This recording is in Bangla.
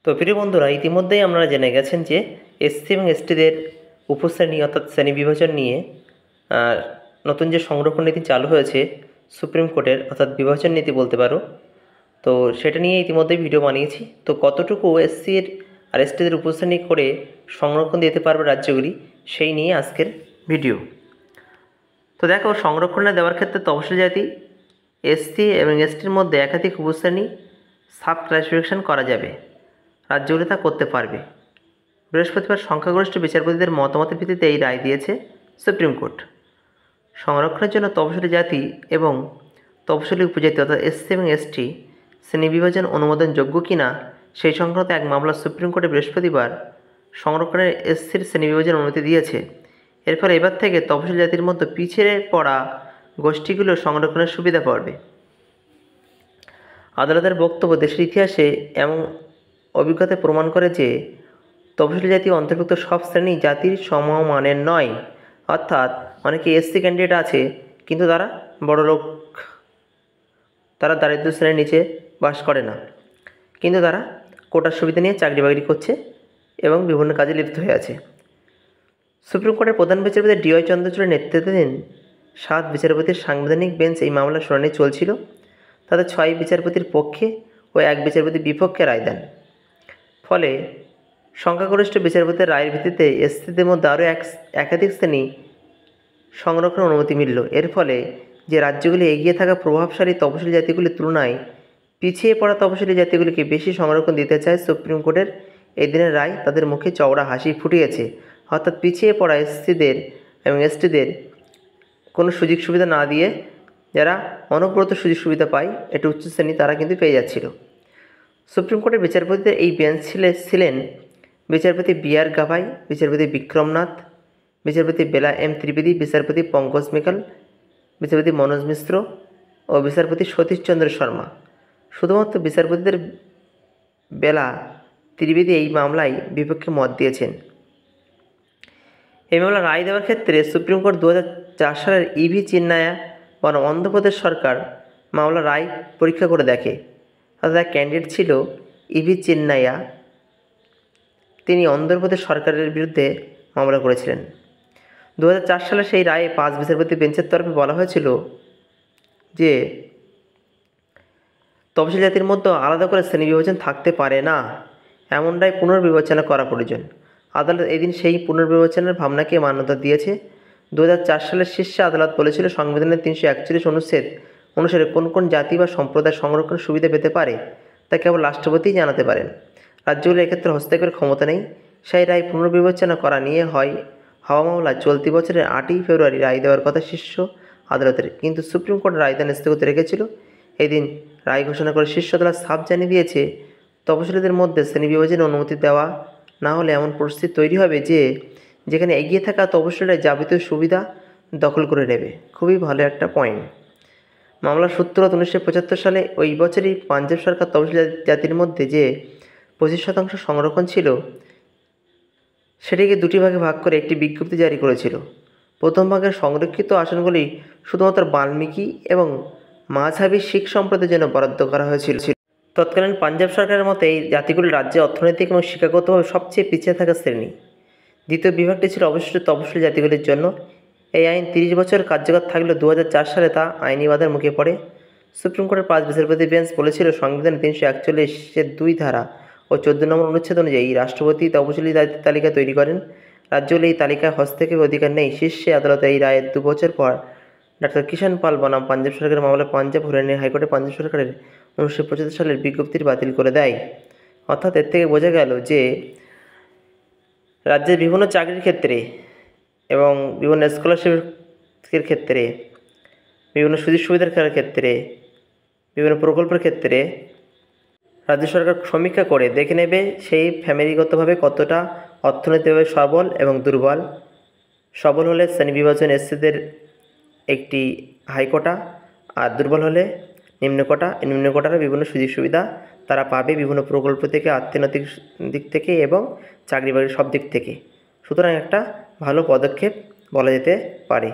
তো প্রিয় বন্ধুরা, ইতিমধ্যেই আপনারা জেনে গেছেন যে এসসি এবং এসটিদের উপশ্রেণী অর্থাৎ শ্রেণী বিভাজন নিয়ে আহ, নতুন যে সংরক্ষণ নীতি চালু হয়েছে সুপ্রিম কোর্টের, অর্থাৎ বিভাজন নীতি বলতে পারো। তো সেটা নিয়ে ইতিমধ্যেই ভিডিও বানিয়েছি। তো কতটুকু এসসির আর এসটিদের উপশ্রেণী করে সংরক্ষণ দিতে পারবে রাজ্যগুলি, সেই নিয়ে আজকের ভিডিও। তো দেখো, সংরক্ষণে দেওয়ার ক্ষেত্রে তফসিলি জাতি, এসসি এবং এসটির মধ্যে একাধিক উপশ্রেণী সাব ক্লাসিফিকেশন করা যাবে, রাজ্যগুলি তা করতে পারবে। বৃহস্পতিবার সংখ্যাগরিষ্ঠ বিচারপতিদের মতামতের ভিত্তিতে এই রায় দিয়েছে সুপ্রিম কোর্ট। সংরক্ষণের জন্য তফসিলি জাতি এবং তফসিলি উপজাতি অর্থাৎ এসসি এবং এসটি শ্রেণীবিভাজন অনুমোদনযোগ্য কিনা সেই সংক্রান্ত এক মামলা সুপ্রিম কোর্টে বৃহস্পতিবার সংরক্ষণের এসসির শ্রেণীবিভাজন অনুমতি দিয়েছে। এর ফলে এবার থেকে তফসিলি জাতির মধ্যে পিছিয়ে পড়া গোষ্ঠীগুলো সংরক্ষণের সুবিধা পাবে। আদালতের বক্তব্য, দেশের ইতিহাসে এমন অভিজ্ঞতা প্রমাণ করে যে তফসিলি জাতি অন্তর্ভুক্ত সব শ্রেণী জাতির সমমানের নয়। অর্থাৎ অনেকে এসসি ক্যান্ডিডেট আছে, কিন্তু তারা বড়লোক, তারা দারিদ্র শ্রেণীর নিচে বাস করে না, কিন্তু তারা কোটার সুবিধা নিয়ে চাকরি বাকরি করছে এবং বিভিন্ন কাজে লিপ্ত হয়ে আছে। সুপ্রিম কোর্টের প্রধান বিচারপতি ডিওয়াই চন্দ্রচূড়ের নেতৃত্বাধীন 7 বিচারপতির সাংবিধানিক বেঞ্চ এই মামলার শুনানি চলছিল। তাদের 6 বিচারপতির পক্ষে ও 1 বিচারপতির বিপক্ষে রায় দেন। ফলে সংখ্যাগরিষ্ঠ বিচারপতির রায়ের ভিত্তিতে এসসিদের মধ্যে আরও একাধিক শ্রেণী সংরক্ষণের অনুমতি মিলল। এর ফলে যে রাজ্যগুলি এগিয়ে থাকা প্রভাবশালী তফসিলি জাতিগুলির তুলনায় পিছিয়ে পড়া তফসিলি জাতিগুলিকে বেশি সংরক্ষণ দিতে চায় সুপ্রিম কোর্টের এই দিনের রায় তাদের মুখে চওড়া হাসি ফুটিয়েছে। অর্থাৎ পিছিয়ে পড়া এসসিদের এবং এসটিদের কোনো সুযোগ সুবিধা না দিয়ে যারা অনবরত সুযোগ সুবিধা পায়, এটা উচ্চ শ্রেণী, তারা কিন্তু পেয়ে যাচ্ছিল। সুপ্রিম কোর্টের বিচারপতিদের এই বেঞ্চ ছিলেন বিচারপতি বি.আর. গাভাই, বিচারপতি বিক্রমনাথ, বিচারপতি বেলা এম ত্রিবেদী, বিচারপতি পঙ্কজ মিকাল, বিচারপতি মনোজ মিশ্র ও বিচারপতি সতীশচন্দ্র শর্মা। শুধুমাত্র বিচারপতিদের বেলা ত্রিবেদী এই মামলায় বিপক্ষে মত দিয়েছেন। এই মামলা রায় দেওয়ার ক্ষেত্রে সুপ্রিম কোর্ট 2004 সালের ইভি চিন্নায়া বনাম অন্ধ্রপ্রদেশ সরকার মামলা রায় পরীক্ষা করে দেখে। অর্থাৎ ক্যান্ডিডেট ছিল ইভি চিন্নায়া, তিনি অন্ধ্রপ্রদেশ সরকারের বিরুদ্ধে মামলা করেছিলেন। 2004 সালে সেই রায়ে 5 বিচারপতি বেঞ্চের তরফে বলা হয়েছিল যে তফসিলি জাতির মধ্যে আলাদা করে শ্রেণী বিভাজন থাকতে পারে না, এমন রায় পুনর্বিবেচনা করা প্রয়োজন। আদালত এদিন সেই পুনর্বিবেচনার ভাবনাকে মান্যতা দিয়েছে। 2004 সালের শীর্ষ আদালত বলেছিল, সংবিধানের 341 অনুচ্ছেদ অনুসারে কোন কোন জাতি বা সম্প্রদায় সংরক্ষণের সুবিধা পেতে পারে তা কেবল রাষ্ট্রপতিই জানাতে পারেন, রাজ্যগুলির এক্ষেত্রে হস্তক্ষেপের ক্ষমতা নেই। সেই রায় পুনর্বিবেচনা করা নিয়ে হওয়া মামলা চলতি বছরের 8ই ফেব্রুয়ারি রায় দেওয়ার কথা শীর্ষ আদালতের, কিন্তু সুপ্রিম কোর্ট রায়দান স্থগিত রেখেছিল। এদিন রায় ঘোষণা করে শীর্ষ আদালত সাফ জানিয়ে দিয়েছে, তফসিলিদের মধ্যে শ্রেণী বিভাজনের অনুমতি দেওয়া না হলে এমন পরিস্থিতি তৈরি হবে যেখানে এগিয়ে থাকা তফসিলিরা যাবতীয় সুবিধা দখল করে নেবে। খুবই ভালো একটা পয়েন্ট। মামলার সূত্র 1975 সালে ওই বছরই পাঞ্জাব সরকার তফসিলি জাতির মধ্যে যে 25% সংরক্ষণ ছিল সেটিকে 2টি ভাগে ভাগ করে একটি বিজ্ঞপ্তি জারি করেছিল। প্রথম ভাগের সংরক্ষিত আসনগুলি শুধুমাত্র বাল্মীকি এবং মাঝহাবি শিখ সম্প্রদায়ের জন্য বরাদ্দ করা হয়েছিল। তৎকালীন পাঞ্জাব সরকারের মতে এই জাতিগুলি রাজ্যে অর্থনৈতিক এবং শিক্ষাগতভাবে সবচেয়ে পিছিয়ে থাকা শ্রেণী। দ্বিতীয় বিভাগটি ছিল অবশিষ্ট তফসিলি জাতিগুলির জন্য। এই আইন 30 বছর কার্যকর থাকলেও 2004 সালে তা আইনি বাধার মুখে পড়ে। সুপ্রিম কোর্টের 5 বিচারপতি বেঞ্চ বলেছিল, সংবিধানের 341-এর 2 ধারা ও 14 নম্বর অনুচ্ছেদ অনুযায়ী রাষ্ট্রপতি তফসিলি জাতির তালিকা তৈরি করেন। রাজ্যগুলি এই তালিকায় হস্তক্ষেপের অধিকার নেই। শীর্ষে আদালতে এই রায়ের 2 বছর পর ডক্টর কিষাণ পাল বনাম পাঞ্জাব সরকারের মামলায় পাঞ্জাব হরিয়ানা হাইকোর্টে পাঞ্জাব সরকারের 1975 সালের বিজ্ঞপ্তির বাতিল করে দেয়। অর্থাৎ এর থেকে বোঝা গেল যে রাজ্যের বিভিন্ন চাকরির ক্ষেত্রে এবং বিভিন্ন স্কলারশিপের ক্ষেত্রে, বিভিন্ন সুযোগ সুবিধার ক্ষেত্রে, বিভিন্ন প্রকল্পের ক্ষেত্রে রাজ্য সরকার সমীক্ষা করে দেখে নেবে সেই ফ্যামিলিগতভাবে কতটা অর্থনৈতিকভাবে সবল এবং দুর্বল। সবল হলে শ্রেণী বিভাজন এসসিদের একটি হাই কোটা, আর দুর্বল হলে নিম্ন কোটা। নিম্ন কোটার বিভিন্ন সুযোগ সুবিধা তারা পাবে বিভিন্ন প্রকল্প থেকে, অর্থনৈতিক দিক থেকে এবং চাকরি বাকরির সব দিক থেকে। সুতরাং একটা ভালো পদক্ষেপ বলা যেতে পারে।